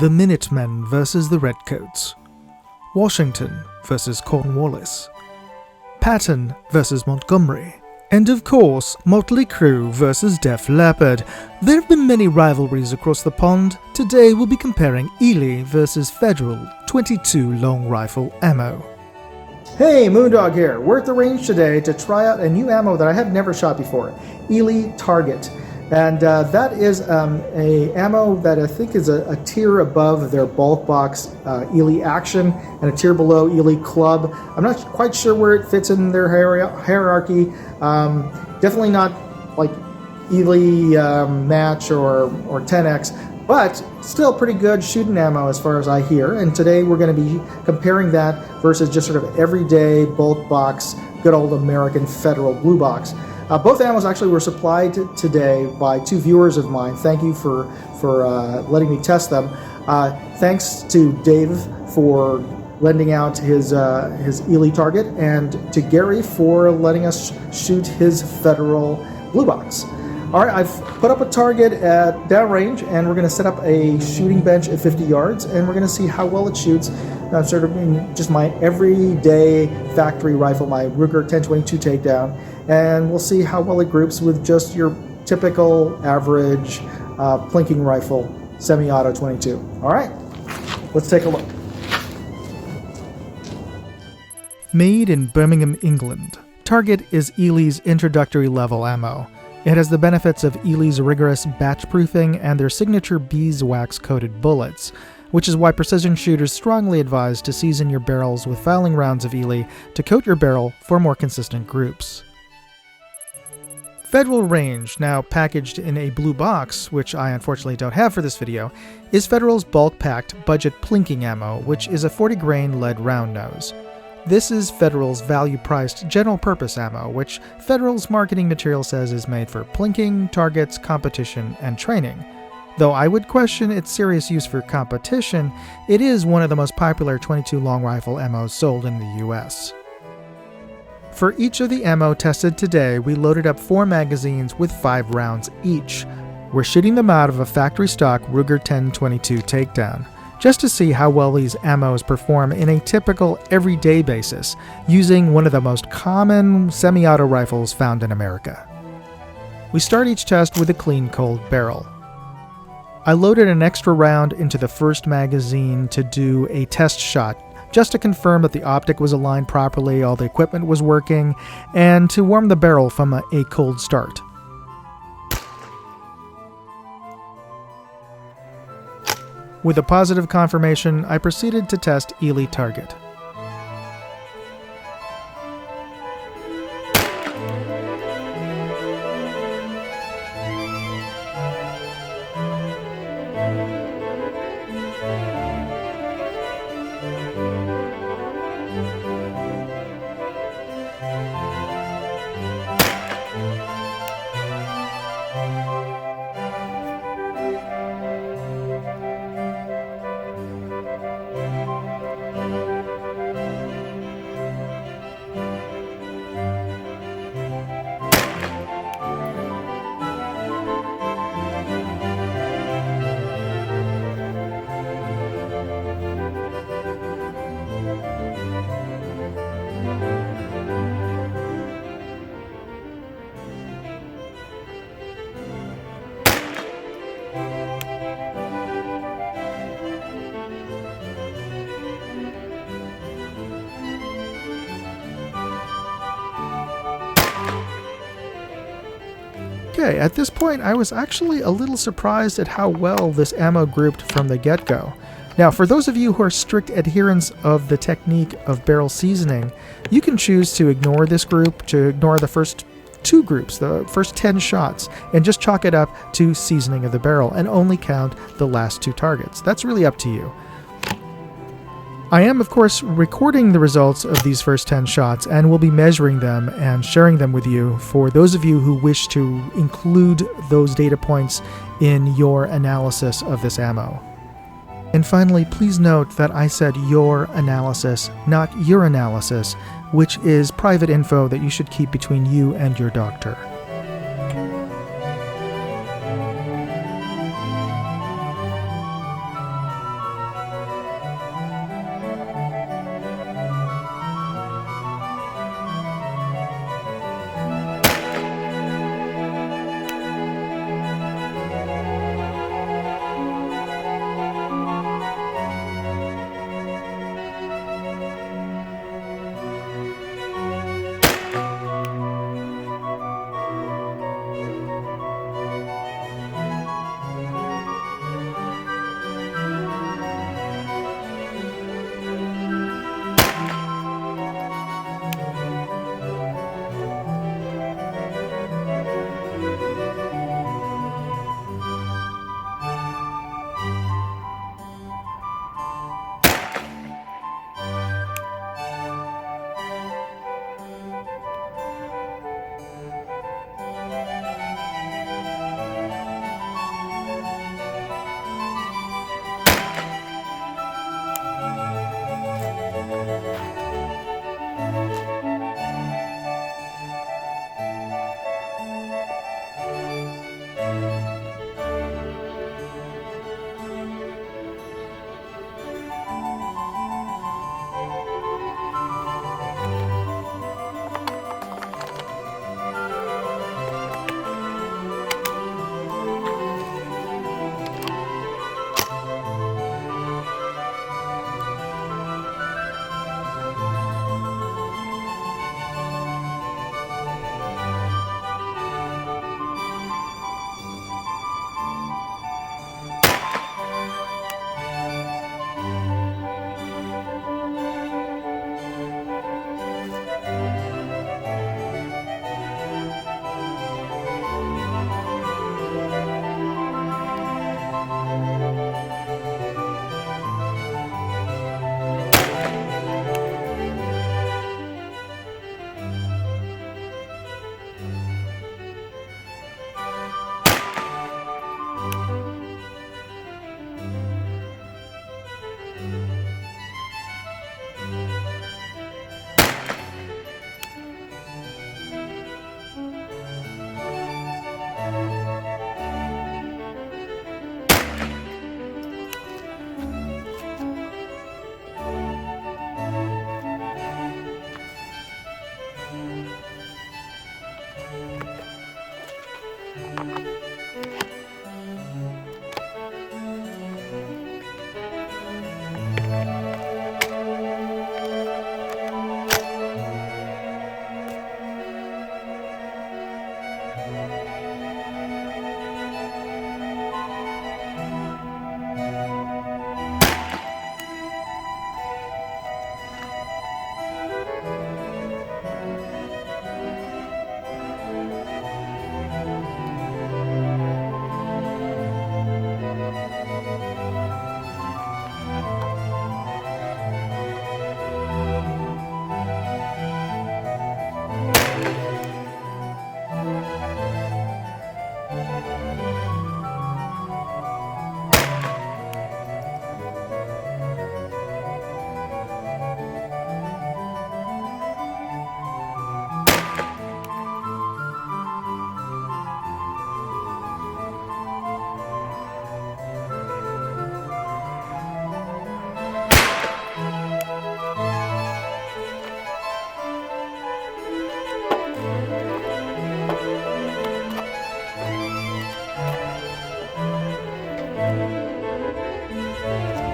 The Minutemen versus the Redcoats, Washington versus Cornwallis, Patton versus Montgomery, and of course, Motley Crue versus Def Leppard. There have been many rivalries across the pond. Today we'll be comparing Eley versus Federal 22 long rifle ammo. Hey, Moondog here. We're at the range today to try out a new ammo that I have never shot before, Eley Target. And that is a ammo that I think is a tier above their bulk box Eley Action and a tier below Eley Club. I'm not quite sure where it fits in their hierarchy. Definitely not like Eley Match or 10X, but still pretty good shooting ammo as far as I hear. And today we're going to be comparing that versus just sort of everyday bulk box, good old American Federal blue box. Both ammos actually were supplied today by two viewers of mine. Thank you for letting me test them. Thanks to Dave for lending out his Eley Target, and to Gary for letting us shoot his Federal blue box. All right, I've put up a target at downrange, and we're going to set up a shooting bench at 50 yards, and we're going to see how well it shoots. Sort of in just my everyday factory rifle, my Ruger 1022 takedown, and we'll see how well it groups with just your typical average plinking rifle, semi-auto 22. All right, let's take a look. Made in Birmingham, England, Target is Eley's introductory level ammo. It has the benefits of Eley's rigorous batch proofing and their signature beeswax coated bullets, which is why precision shooters strongly advise to season your barrels with fouling rounds of Eley to coat your barrel for more consistent groups. Federal range, now packaged in a blue box, which I unfortunately don't have for this video, is Federal's bulk-packed budget plinking ammo, which is a 40-grain lead round nose. This is Federal's value-priced general-purpose ammo, which Federal's marketing material says is made for plinking, targets, competition, and training. Though I would question its serious use for competition, it is one of the most popular 22 long rifle ammos sold in the US. For each of the ammo tested today, we loaded up 4 magazines with 5 rounds each. We're shooting them out of a factory-stock Ruger 1022 takedown, just to see how well these ammos perform in a typical everyday basis, using one of the most common semi-auto rifles found in America. We start each test with a clean cold barrel. I loaded an extra round into the first magazine to do a test shot, just to confirm that the optic was aligned properly, all the equipment was working, and to warm the barrel from a cold start. With a positive confirmation, I proceeded to test Eley Target. Okay, at this point I was actually a little surprised at how well this ammo grouped from the get-go. Now, for those of you who are strict adherents of the technique of barrel seasoning, you can choose to ignore this group, to ignore the first 2 groups, the first 10 shots, and just chalk it up to seasoning of the barrel and only count the last 2 targets. That's really up to you. I am, of course, recording the results of these first 10 shots and will be measuring them and sharing them with you for those of you who wish to include those data points in your analysis of this ammo. And finally, please note that I said your analysis, not your analysis, which is private info that you should keep between you and your doctor.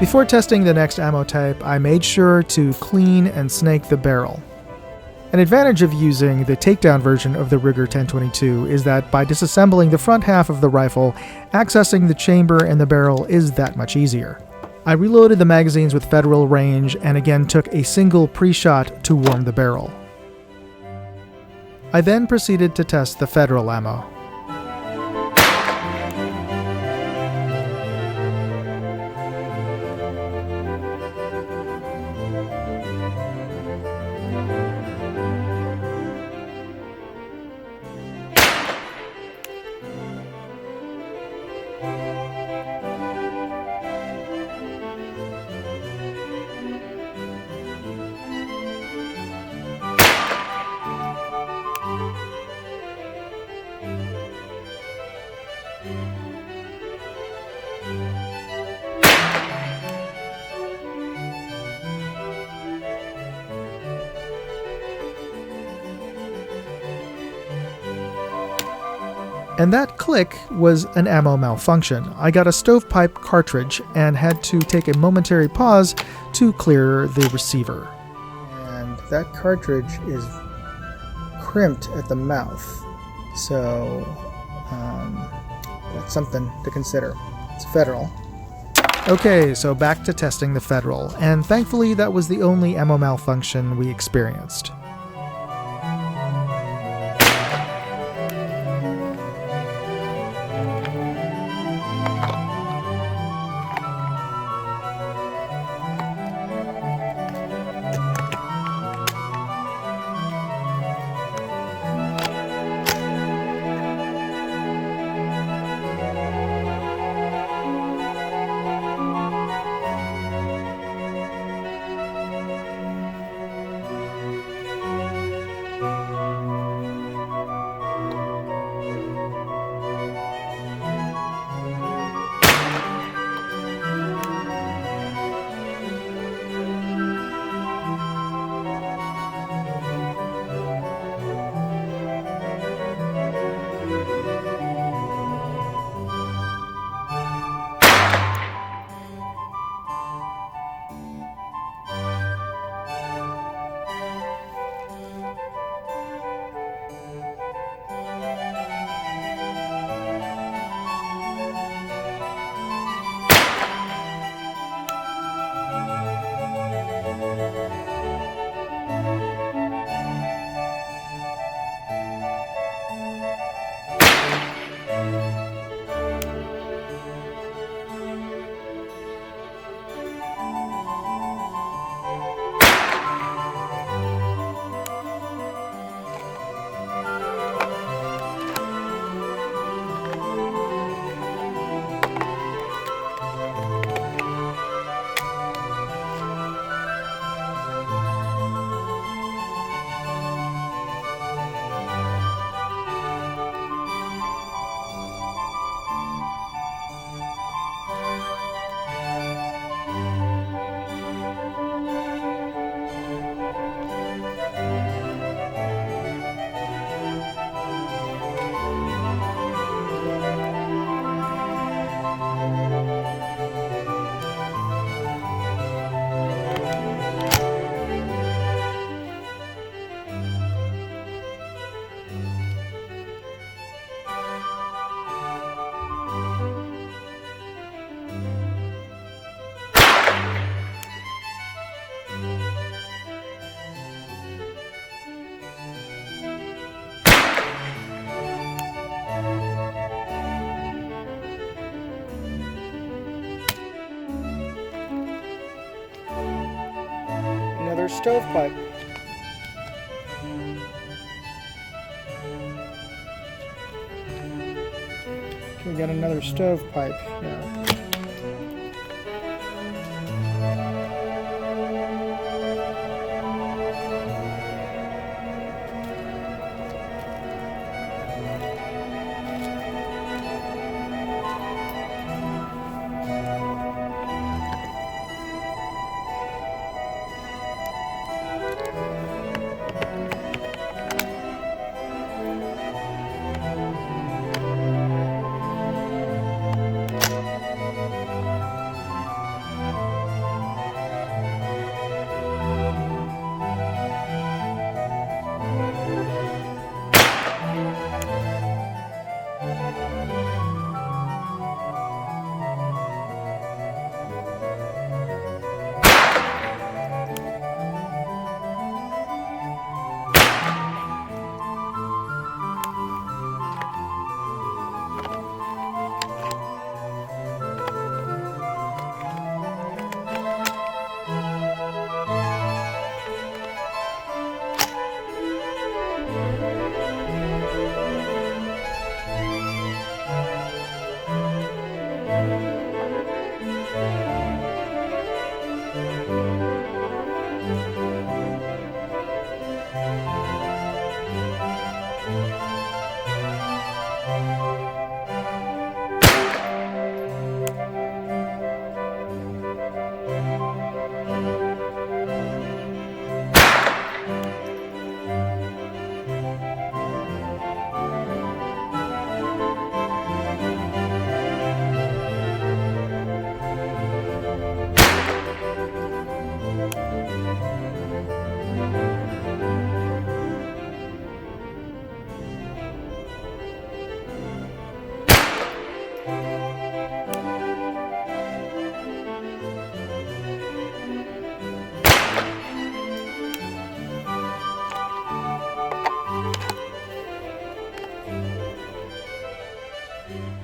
Before testing the next ammo type, I made sure to clean and snake the barrel. An advantage of using the takedown version of the Ruger 1022 is that by disassembling the front half of the rifle, accessing the chamber and the barrel is that much easier. I reloaded the magazines with Federal range and again took a single pre-shot to warm the barrel. I then proceeded to test the Federal ammo. And that click was an ammo malfunction. I got a stovepipe cartridge and had to take a momentary pause to clear the receiver. And that cartridge is crimped at the mouth, so that's something to consider. It's Federal. Okay, so back to testing the Federal, and thankfully that was the only ammo malfunction we experienced. stovepipe. Can we get another stovepipe? Yeah.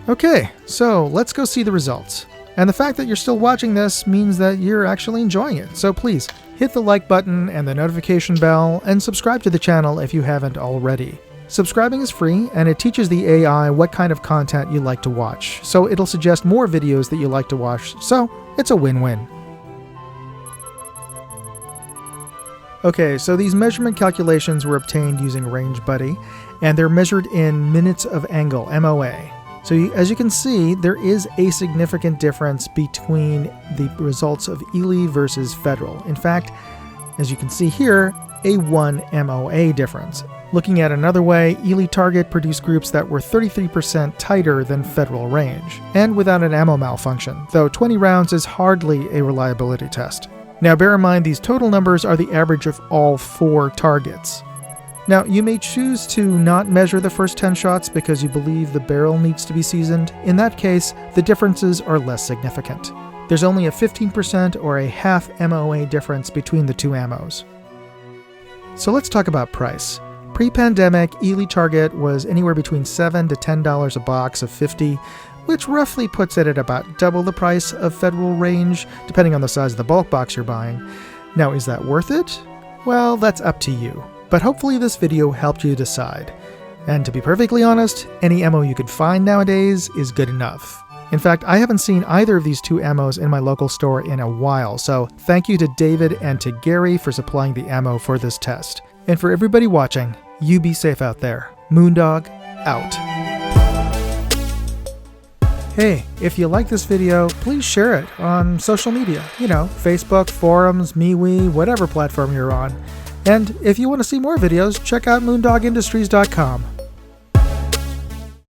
Okay, so let's go see the results. And the fact that you're still watching this means that you're actually enjoying it. So please, hit the like button and the notification bell and subscribe to the channel if you haven't already. Subscribing is free and it teaches the AI what kind of content you like to watch. So it'll suggest more videos that you like to watch, so it's a win-win. Okay, so these measurement calculations were obtained using Range Buddy, and they're measured in minutes of angle, MOA. So as you can see, there is a significant difference between the results of Eley versus Federal. In fact, as you can see here, a 1 MOA difference. Looking at another way, Eley Target produced groups that were 33% tighter than Federal Range, and without an ammo malfunction, though 20 rounds is hardly a reliability test. Now bear in mind these total numbers are the average of all 4 targets. Now, you may choose to not measure the first 10 shots because you believe the barrel needs to be seasoned. In that case, the differences are less significant. There's only a 15% or a half MOA difference between the two ammos. So let's talk about price. Pre-pandemic, Eley Target was anywhere between $7 to $10 a box of 50, which roughly puts it at about double the price of Federal Range, depending on the size of the bulk box you're buying. Now, is that worth it? Well, that's up to you. But hopefully this video helped you decide. And to be perfectly honest, any ammo you could find nowadays is good enough. In fact, I haven't seen either of these two ammos in my local store in a while, so thank you to David and to Gary for supplying the ammo for this test. And for everybody watching, you be safe out there. Moondog, out. Hey, if you like this video, please share it on social media. You know, Facebook, forums, MeWe, whatever platform you're on. And if you want to see more videos, check out moondogindustries.com.